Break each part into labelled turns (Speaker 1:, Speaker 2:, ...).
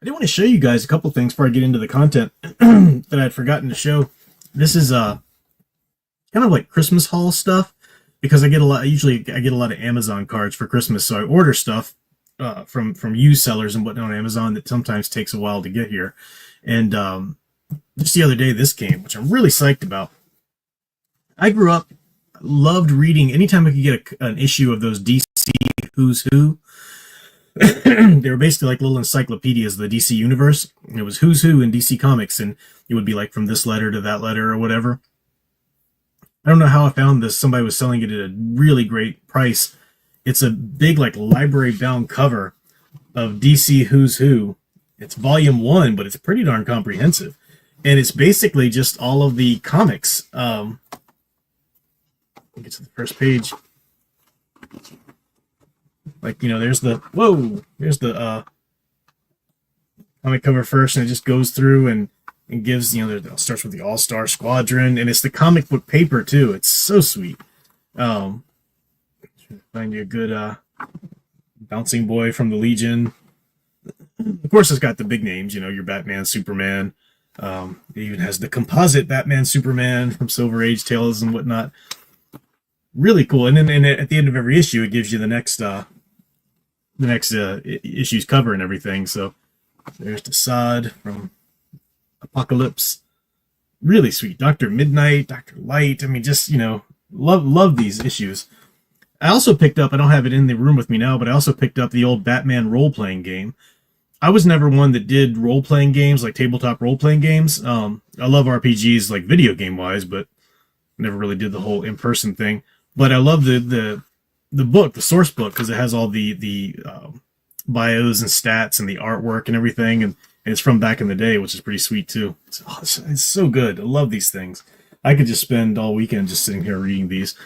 Speaker 1: I do want to show you guys a couple things before I get into the content that I'd forgotten to show. This is kind of like Christmas haul stuff because I get a lot. Usually, I get a lot of Amazon cards for Christmas, so I order stuff from used sellers and whatnot on Amazon that sometimes takes a while to get here. And just the other day, this came, which I'm really psyched about. I grew up, loved reading anytime I could get an issue of those DC Who's Who. They were basically like little encyclopedias of the DC universe. It was who's who in DC Comics, and it would be like from this letter to that letter or whatever. I don't know how I found this. Somebody was selling it at a really great price. It's a big, like, library bound cover of DC Who's Who. It's volume 1, but it's pretty darn comprehensive. And it's basically just all of the comics. Get to the first page. Like, there's the comic cover first, and it just goes through and gives, it starts with the All-Star Squadron, and it's the comic book paper too. It's so sweet. Find you a good bouncing boy from the Legion. Of course, it's got the big names, your Batman, Superman. It even has the composite Batman, Superman from Silver Age Tales and whatnot. Really cool. And then at the end of every issue, it gives you the next issue's cover and everything. So there's Desaad from Apocalypse. Really sweet. Dr. Midnight, Dr. Light. I mean, just, love these issues. I also picked up, I don't have it in the room with me now, but I also picked up the old Batman role-playing game. I was never one that did role-playing games, like tabletop role-playing games. I love RPGs, like video game-wise, but never really did the whole in-person thing. But I love the book, the source book, because it has all the bios and stats and the artwork and everything, and it's from back in the day, which is pretty sweet too. It's so good. I love these things. I could just spend all weekend just sitting here reading these.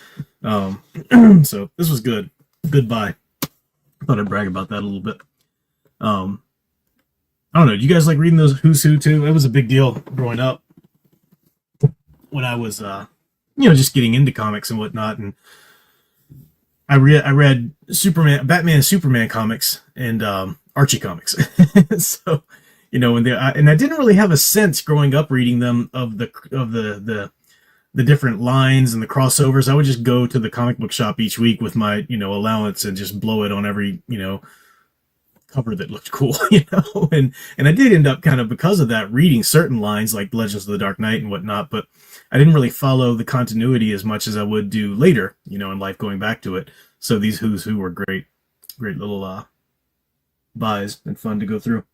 Speaker 1: So this was good. Goodbye. Thought I'd brag about that a little bit. I don't know. Do you guys like reading those Who's Who too? It was a big deal growing up when I was, just getting into comics and whatnot. And I read Batman and Superman comics and Archie comics. So, and I didn't really have a sense growing up reading them of the different lines and the crossovers. I would just go to the comic book shop each week with my, allowance and just blow it on every, cover that looked cool, and I did end up kind of, because of that, reading certain lines like Legends of the Dark Knight and whatnot, but I didn't really follow the continuity as much as I would do later, in life, going back to it. So these Who's Who were great little buys and fun to go through.